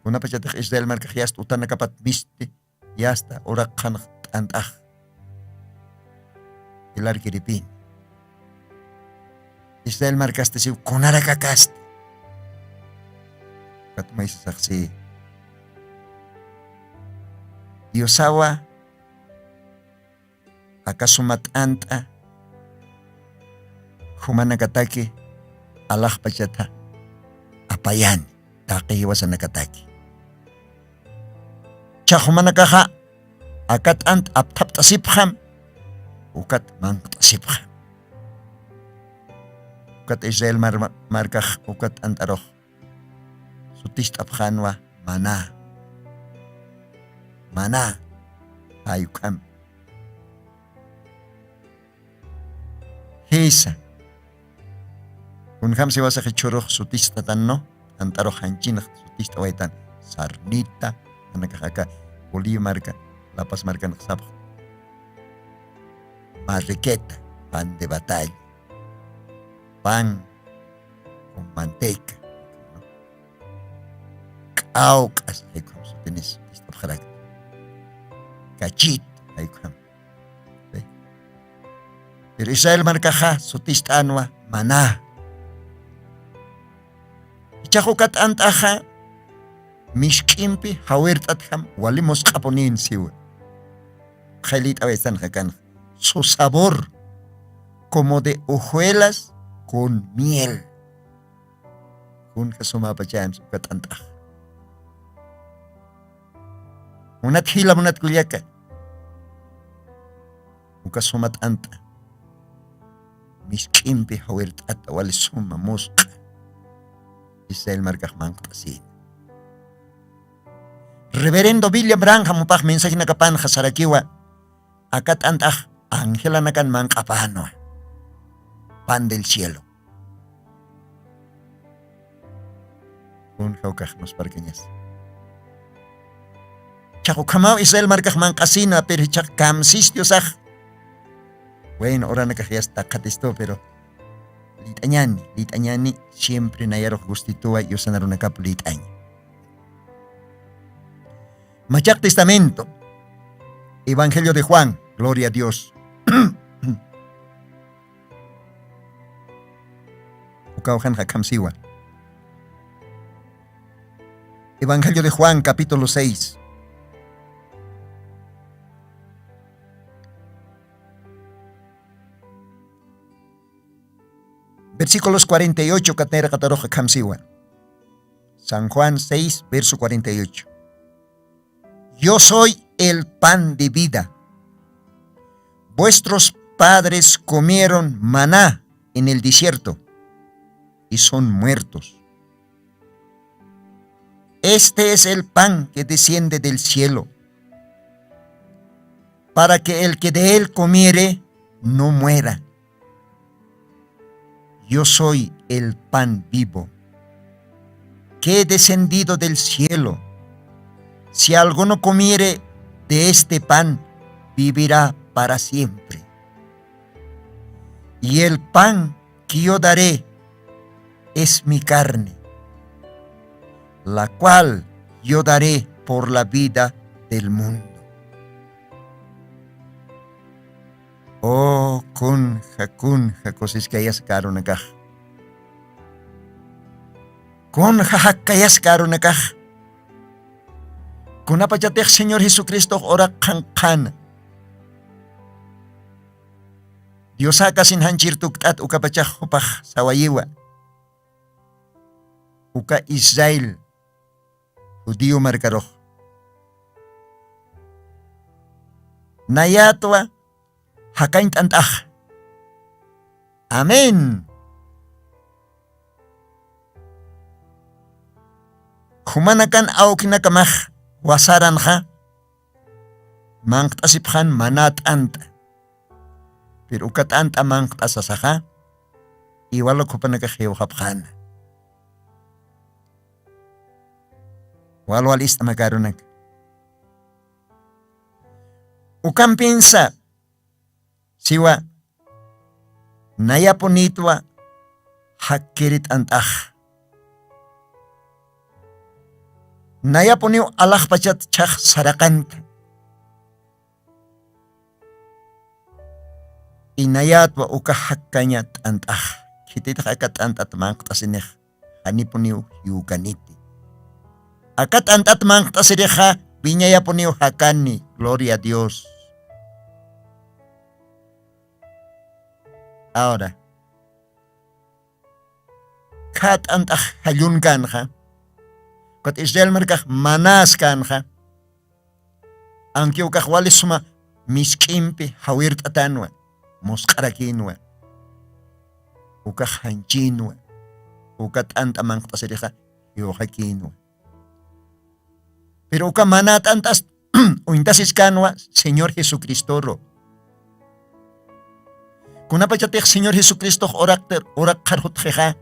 Kuna pachatak Israel markah yast utan nakapat misti yasta orak khanak antah. Ilar kiripin. Israel markas tesiu kunara kakast. Kat may sasaksi. Diosawa akasumat anta humanakataki Allah pachata apayan takihiwasan nakataki. Chahumanakaha akat ant aptap tasipkham ukat mang tasipkham. Ukat Israel markah ukat antaroh sutist apkhanwa mana ayukam hisa kun kham se wasa khichoroh sutista tanno antaro hanchinah sutista waitan sarnita anakaka Bolivia marca La Paz marca naksab marriqueta pan de batalla pan con manteca kaukas ayukam sutinis sutista pkharak kachit ayukam. Pero Israel markaha sutista anwa mana. Ichakukat antaha mishkimpi hawirtat ham walimos kaponin siwa. Khalit awesan hakan. Su sabor como de hojuelas con miel. Kun kasuma pacham sukat antah. Unat hila munat kulyaka. Ukasumat anta. Mishkimpi hawirt at walisuma musqa. Israel markah mangtasin. Reverendo William Branham upah mensahe nakapan khasarakiwa. Akat antah angela nakan mangkapano. Pan del cielo. Kun kaukah nos parkenyas. Chaku kamau Israel markah mangkasina pero chak kamsis Diosah. Bueno, ahora nakahiyas takatisto pero litanyani siempre nayaroh gustitua yosanaro nakapu litany. Machak Testamento, Evangelio de Juan, gloria a Dios. Ukauhan hakamsiwa. Evangelio de Juan, capítulo 6. Versículos 48, Katera Kataroja Kamsiwa. San Juan 6, verso 48. Yo soy el pan de vida. Vuestros padres comieron maná en el desierto y son muertos. Este es el pan que desciende del cielo, para que el que de él comiere no muera. Yo soy el pan vivo, que he descendido del cielo. Si alguno comiere de este pan, vivirá para siempre. Y el pan que yo daré es mi carne, la cual yo daré por la vida del mundo. Oh, kun hakosis kayas karo nakah. Kun hahakayas karo nakah. Kun apachatek Señor Jesucristo ora kangkan. Dios akasin hanchir tuktat ukapachak hupah sawayiwa. Uka Israel Judío markaroh. Nayatwa hakain tantah. Amen. Humanakan au kinakamah wasaran ha. Mangtasiphan manat anta. Pero ukatan tamang pasasaha. Iwalo ko pa nagkakayuhaphan. Walwalis na magkaroon ukang pinsa. Siwa. Naya po nitwa. Hakirit antah. Naya po niyo alah pachat tsak sarakanta. Inayat wa ukahakanyat antah. Kitita kakat antat mangtasinih. Ani po niyo yuganiti. Akat antat mangtasinih binyaya po niyo hakani. Gloria a Dios. Ahora. Kat antah hayun kan ha. Kat Israel merkah manas kan ha. Ang kiyo kakwalis suma miskimpi hawir tatanwa. Mosqarakinwa. Uka hanchinwa. Uka tantamang tasiriha yohakinwa. Pero uka manat antas uintasis kanwa Señor Jesucristo ro. Kuna pa chatik Señor Jesucristo orak karhut kheha.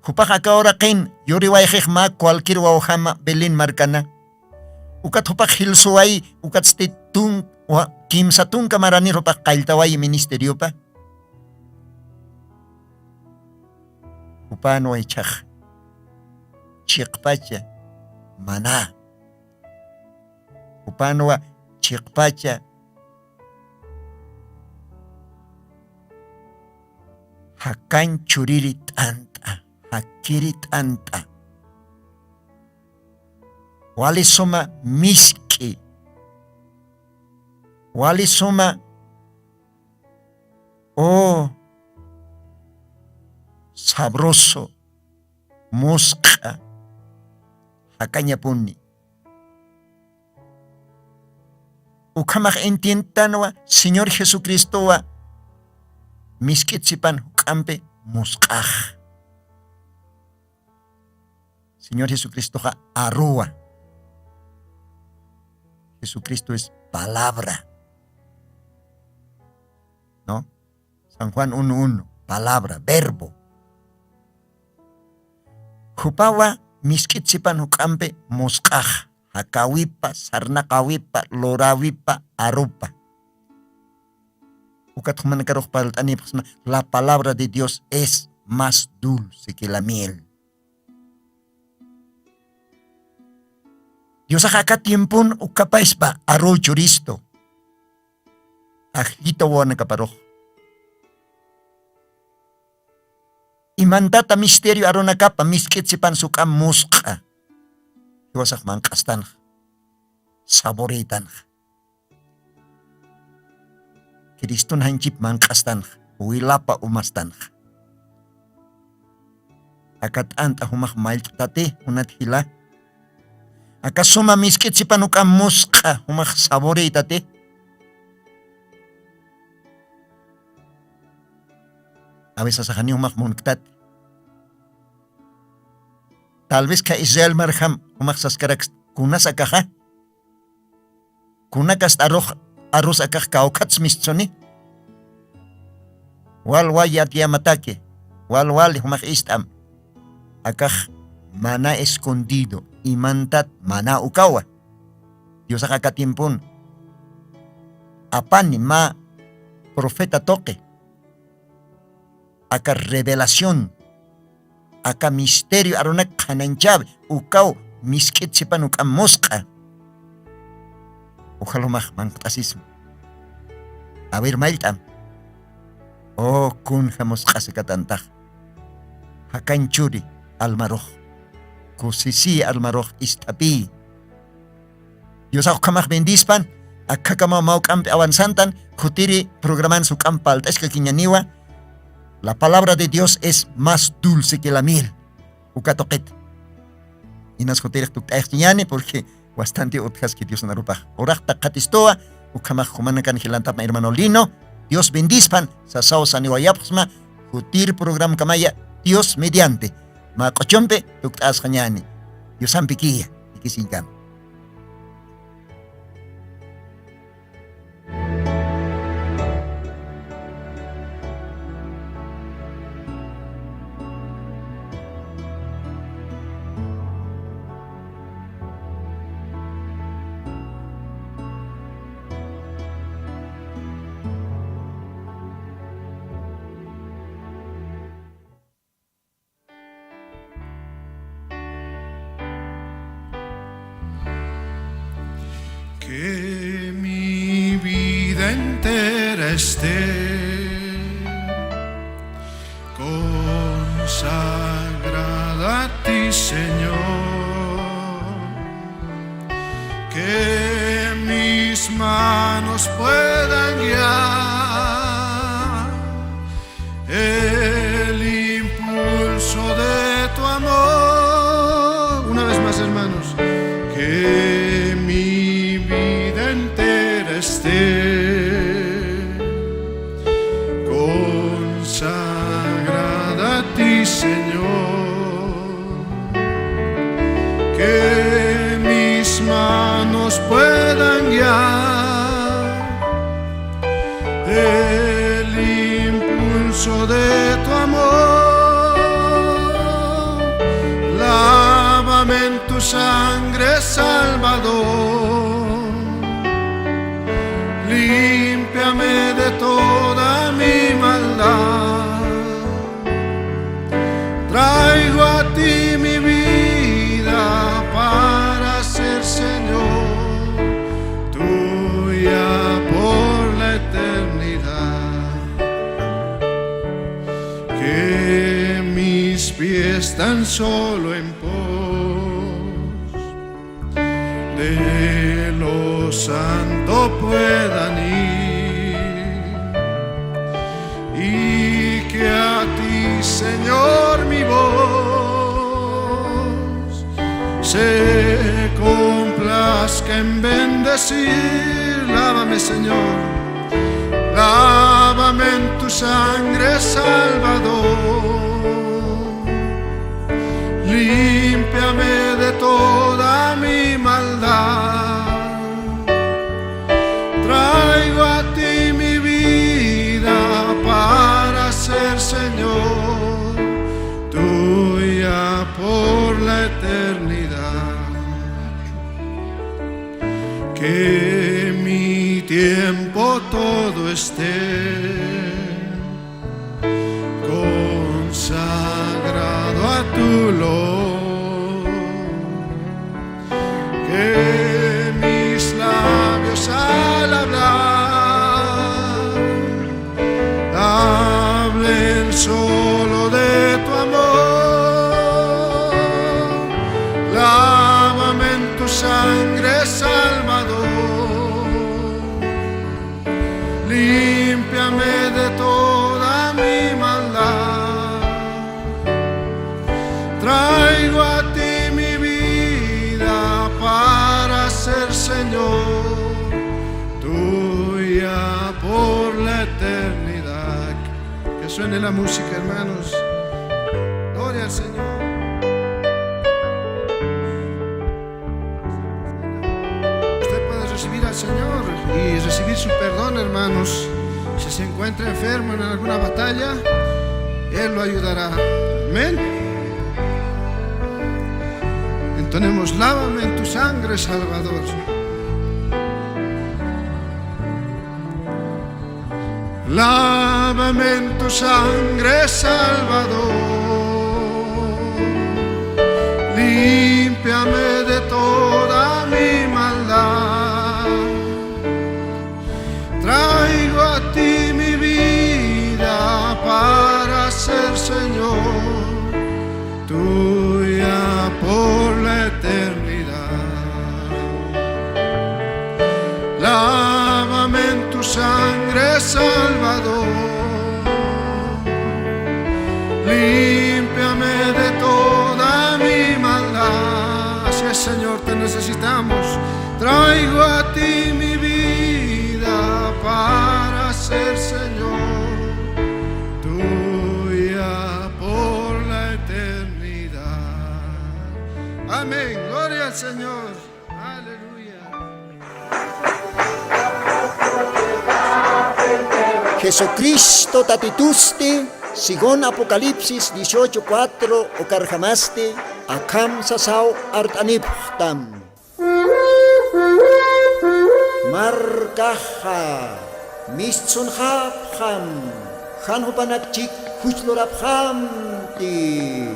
Hupak aka orakin yuriway khema cualquier wauhama belin markana. Ukat hupak hilsuay ukat stitung kim satong kamarani rupak kailtaway ministeryo pa. Upano ay tsak. Tsikpacha. Mana. Upano ay tsikpacha. Hakan churirit anta. Hakirit anta. Wali suma miski. Wali suma sabroso musqa hakanya puni ukamak intintanwa Señor Jesucristo wa miskitsipan hukampe musqah Señor Jesucristo ha arua Jesucristo es palabra. ¿No? San Juan 1:1, palabra, verbo. Hupawa miskitsipan hukampe mosqah, hakawipa, sarnakawipa, lorawipa, arupa. Ukat humanakaroh paltani la palabra de Dios es más dulce que la miel. Dios akakatiempun ukapais pa aro churisto. Ajito wana kaparoh. Imantata misterio arona kapa miskit si pansukam musqa. Iwasak mangkastan. Saboritan. Kriston hanjip mangkastan. Wilapa umastan. Akat anta humak mail tate unat hila. Akasuma miskit si panukam musqa humak saboritate. Awis sa kanya humak munktat. Talvez ka Israel marham humak saskarak kunas akaha. Kunakas arus akak kaukats mistsoni. Walwayat yamatake. Walwal humak istam. Akak mana escondido. Imantat mana ukawa. Dios akakatimpun. Apan ma profeta toque. Aka revelación. Aka misterio aronak kananchab. Ukaw miskit sipan ukam mosqa. Ukalumah mangtasismo. Awir mailtam. Oh kun hamosqa sikatantah. Hakanchuri almaroh. Kusisi almaroh istapi. Dios ako kamak bendispan. Akakama mau kampi awan santan. Kutiri programan su kampal. Tas kakinyaniwa. La palabra de Dios es más dulce que la miel. Ukatoket. Inas kutiri tuktaextiñani porque bastante otras que Dios narupa. Orakta katistoa. Ukamak humanakan hilantap na hermano Lino. Dios bendispan. Sasao saniwayapsma. Kutiri program kamaya. Dios mediante. Makochompe tuktaas kanyani. Dios ampikiya. Ikisingkam. que mi vida entera esté consagrada a ti, Señor, que mis manos puedan guiar el impulso de tu amor. Una vez más, hermanos, que mi vida entera esté consagrada a ti, Señor, que mis manos puedan guiar el impulso de tu amor. Lávame en tu sangre, Salvador, límpiame de toda mi maldad. Traigo a ti mi vida para ser, Señor, tuya por la eternidad. Que mis pies tan solo en pos de lo santo puedan ir, y que a ti, Señor, mi voz se complazca en bendecir. Lávame, Señor, lávame en tu sangre, Salvador, límpiame de toda mi maldad. Traigo a ti mi vida para ser, Señor, tuya por la eternidad. Que mi tiempo todo esté consagrado a tu luz, que mis labios al hablar hablen solo de tu amor. Lávame en tu sangre, Salvador, límpiame de toda mi maldad. Traigo a ti mi vida para ser, Señor, tuya por la eternidad. Que suene la música, hermanos. Gloria al Señor. Usted puede recibir al Señor y recibir su perdón, hermanos. Si se encuentra enfermo en alguna batalla, Él lo ayudará. Amén. Entonemos, lávame en tu sangre, Salvador. Lávame en tu sangre, Salvador, límpiame de toda mi maldad. Traigo a ti mi vida para ser, Señor, tuya por la eternidad. Lávame en tu sangre, Salvador, límpiame de toda mi maldad. Así es, Señor, te necesitamos. Traigo a ti mi vida para ser, Señor, tuya por la eternidad. Amén. Gloria al Señor. Aleluya. Jesucristo tatitusti, sigon Apocalipsis 18:4 o karjamaste, akam sasao artaniptam. Markaha, mistsun hapham, hanhupanakchik huchloraphamti.